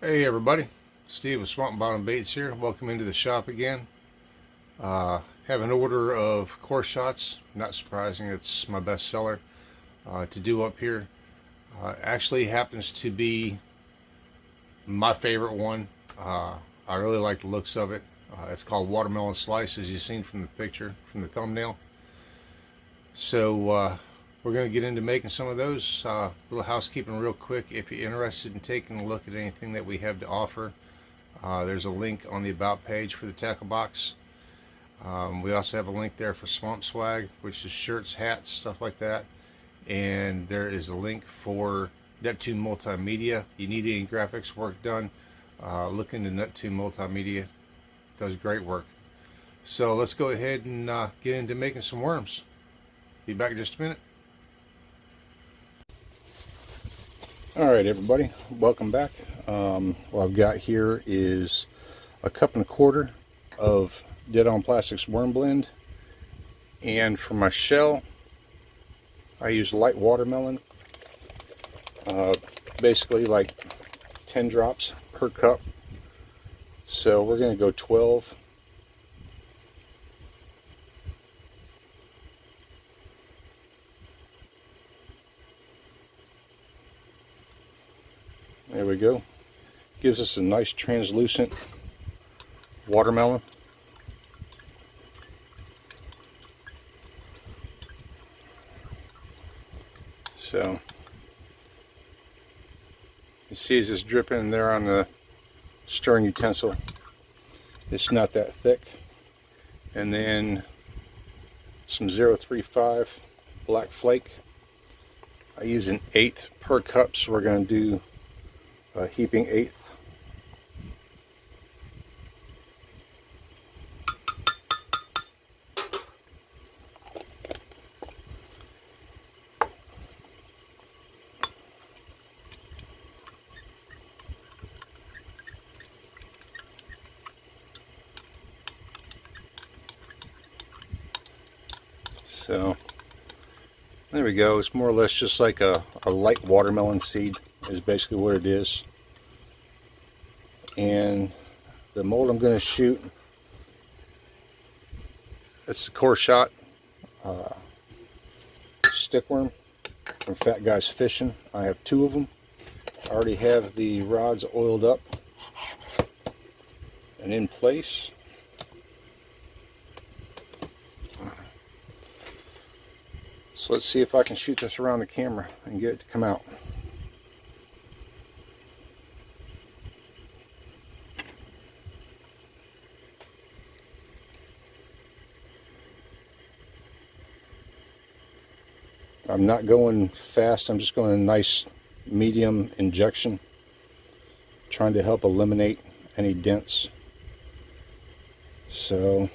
Hey everybody, Steve with Swamp Bottom Baits here. Welcome into the shop again. Have an order of core shots. Not surprising, it's my best seller to do up here. Actually happens to be my favorite one. I really like the looks of it. It's called Watermelon Slice, as you've seen from the picture, from the thumbnail. So we're going to get into making some of those. Little housekeeping real quick. If you're interested in taking a look at anything that we have to offer, there's a link on the About page for the tackle box. We also have a link there for Swamp Swag, which is shirts, hats, stuff like that. And there is a link for Neptune Multimedia. You need any graphics work done, look into Neptune Multimedia. Does great work. So let's go ahead and get into making some worms. Be back in just a minute. Alright everybody, welcome back. What I've got here is a 1.25 cups of Dead On Plastics worm blend, and for my shell I use light watermelon, basically like 10 drops per cup. So we're going to go 12. There we go. Gives us a nice translucent watermelon. So you see as it's dripping there on the stirring utensil, it's not that thick. And then some 035 black flake. I use an 1/8 per cup, so we're going to do a heaping 1/8. So there we go. It's more or less just like a light watermelon seed is basically what it is. And the mold I'm going to shoot, it's the core shot stickworm from Fat Guys Fishing. I have 2 of them. I already have the rods oiled up and in place. So let's see if I can shoot this around the camera and get it to come out. I'm not going fast, I'm just going a nice medium injection, trying to help eliminate any dents. So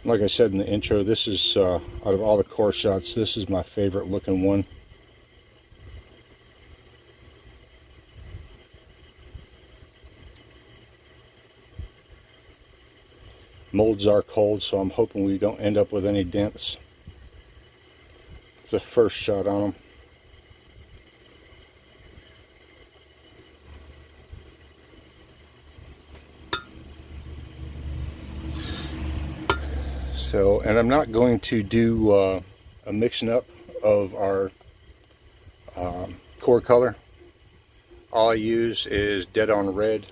like I said in the intro, this is out of all the core shots, this is my favorite looking one. Molds are cold, so I'm hoping we don't end up with any dents. It's the first shot on them. So, and I'm not going to do a mixing up of our core color. All I use is Dead On Red,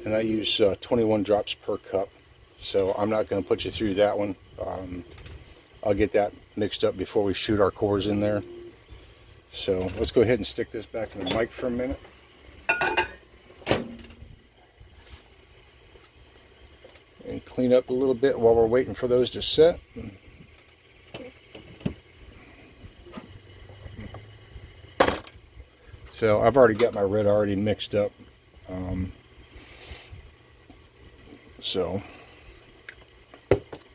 and I use 21 drops per cup. So I'm not going to put you through that one. I'll get that mixed up before we shoot our cores in there. So let's go ahead and stick this back in the mic for a minute. And clean up a little bit while we're waiting for those to set. So I've already got my red already mixed up.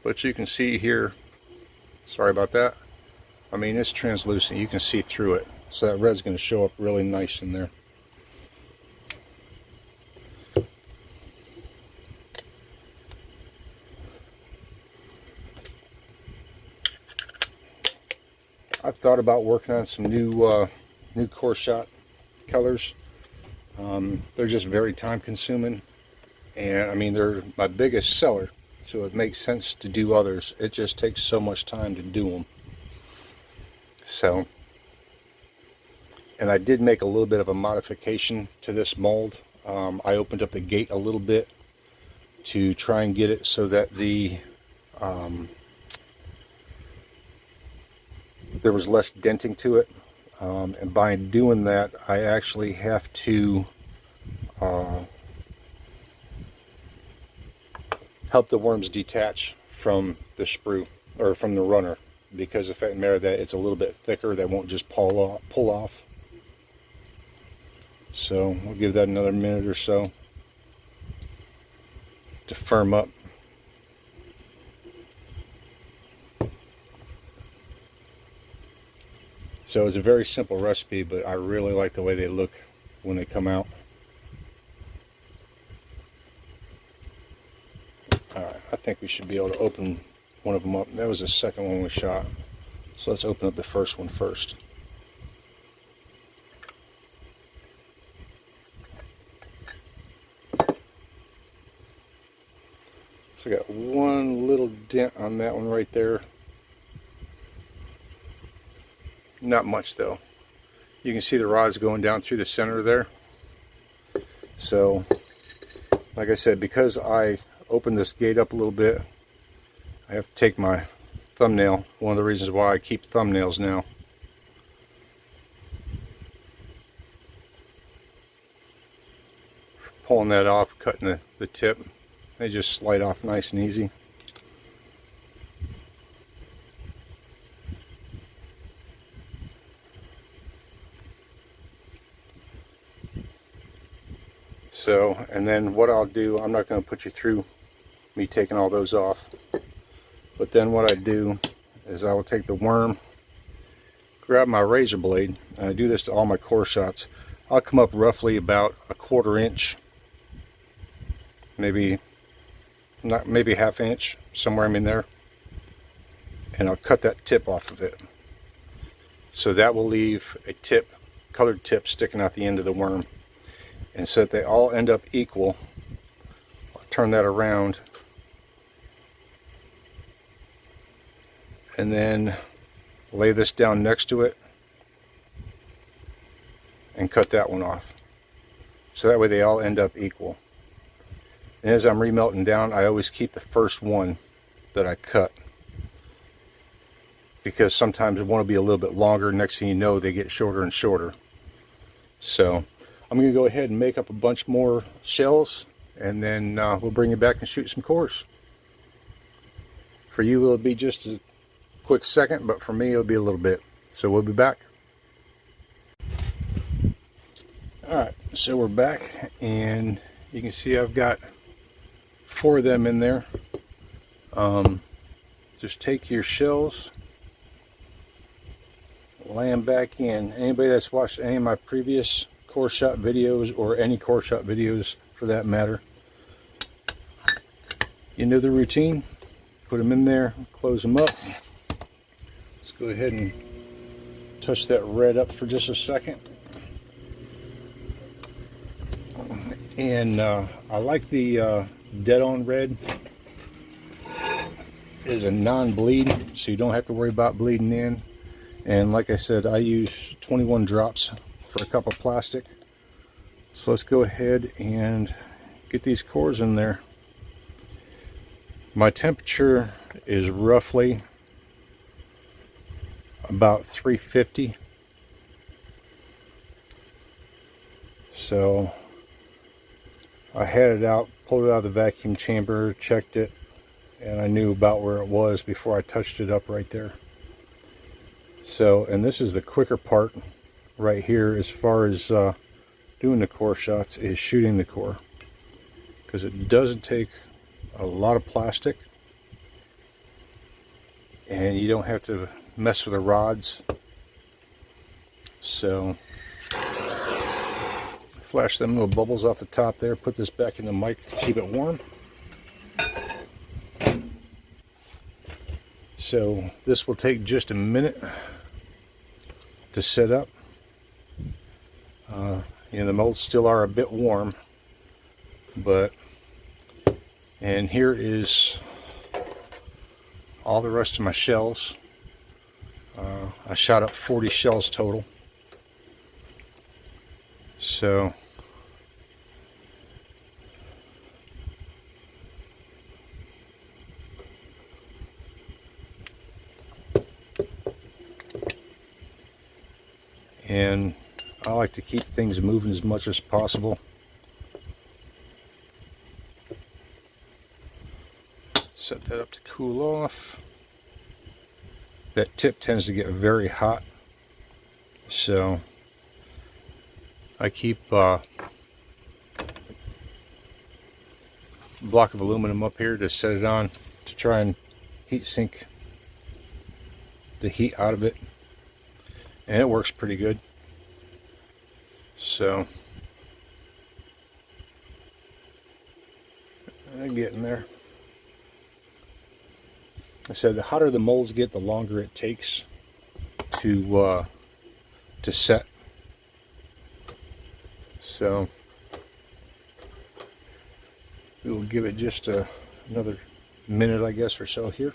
But you can see here, sorry about that, I mean it's translucent, you can see through it. So that red's going to show up really nice in there. I've thought about working on some new core shot colors. They're just very time consuming, and I mean, they're my biggest seller, so it makes sense to do others. It just takes so much time to do them. So, and I did make a little bit of a modification to this mold. I opened up the gate a little bit to try and get it so that there was less denting to it, and by doing that I actually have to help the worms detach from the sprue or from the runner, because the fact of the matter that it's a little bit thicker, they won't just pull off. So we'll give that another minute or so to firm up. So it's a very simple recipe, but I really like the way they look when they come out. Alright, I think we should be able to open one of them up. That was the second one we shot. So let's open up the first one first. So I got one little dent on that one right there. Not much though. You can see the rods going down through the center there. So, like I said, because I opened this gate up a little bit, I have to take my thumbnail. One of the reasons why I keep thumbnails now. Pulling that off, cutting the tip. They just slide off nice and easy. So, and then what I'll do, I'm not going to put you through me taking all those off. But then what I do is I will take the worm, grab my razor blade, and I do this to all my core shots. I'll come up roughly about a 1/4 inch, maybe half inch, somewhere in there, and I'll cut that tip off of it. So that will leave a tip, colored tip, sticking out the end of the worm. And so that they all end up equal, I'll turn that around and then lay this down next to it and cut that one off. So that way they all end up equal. And as I'm remelting down, I always keep the first one that I cut, because sometimes one will be a little bit longer. Next thing you know, they get shorter and shorter. So I'm going to go ahead and make up a bunch more shells, and then we'll bring you back and shoot some cores. For you it'll be just a quick second, but for me it'll be a little bit. So we'll be back. Alright, so we're back, and you can see I've got 4 of them in there. Just take your shells, lay them back in. Anybody that's watched any of my previous core shot videos, or any core shot videos for that matter, you know the routine. Put them in there, close them up. Let's go ahead and touch that red up for just a second. And I like the Dead On Red. It is a non-bleed, so you don't have to worry about bleeding in. And like I said, I use 21 drops for a cup of plastic. So let's go ahead and get these cores in there. My temperature is roughly about 350. So I had it out, pulled it out of the vacuum chamber, checked it, and I knew about where it was before I touched it up right there. So, and this is the quicker part right here as far as doing the core shots, is shooting the core, because it doesn't take a lot of plastic, and you don't have to mess with the rods. So flash them little bubbles off the top there, put this back in the mic to keep it warm. So this will take just a minute to set up. You know, the molds still are a bit warm, and here is all the rest of my shells. I shot up 40 shells total. So and I like to keep things moving as much as possible. Set that up to cool off. That tip tends to get very hot, so I keep a block of aluminum up here to set it on to try and heat sink the heat out of it, and it works pretty good. So I'm getting there. I said the hotter the molds get, the longer it takes to set. So we will give it just another minute, I guess, or so here.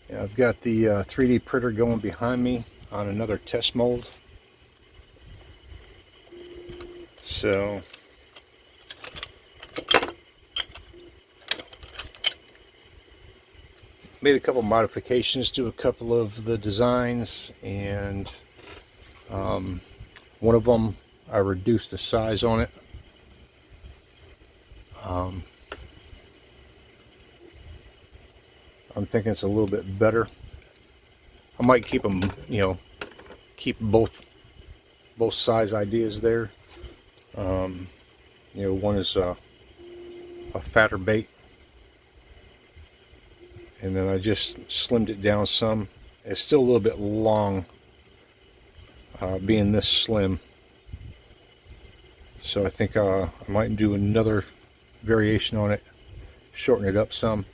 Yeah, I've got the 3D printer going behind me on another test mold. So made a couple modifications to a couple of the designs, and one of them I reduced the size on it. I'm thinking it's a little bit better. I might keep them, you know, keep both size ideas there. You know, one is a fatter bait, and then I just slimmed it down some. It's still a little bit long, being this slim. So I think I might do another variation on it, shorten it up some.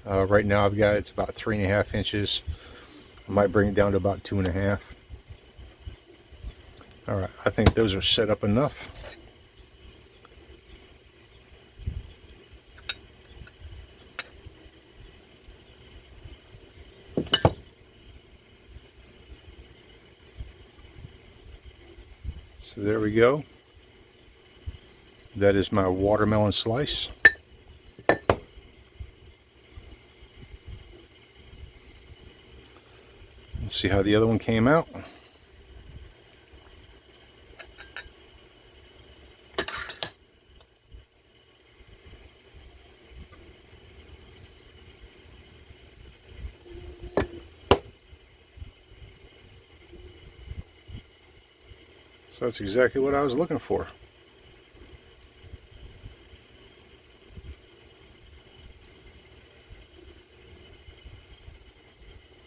Right now I've got it's about 3.5 inches. I might bring it down to about 2.5. All right, I think those are set up enough. So there we go. That is my watermelon slice. Let's see how the other one came out. So that's exactly what I was looking for.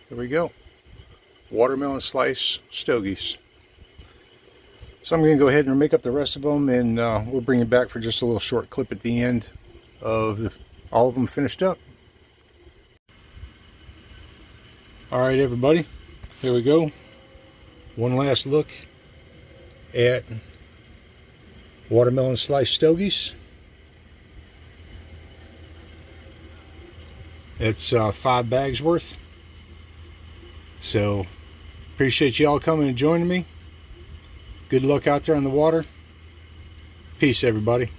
There we go. Watermelon slice stogies. So I'm going to go ahead and make up the rest of them, and we'll bring it back for just a little short clip at the end of all of them finished up. Alright everybody, here we go. One last look at watermelon slice stogies. It's 5 bags worth. So appreciate you all coming and joining me. Good luck out there on the water. Peace everybody.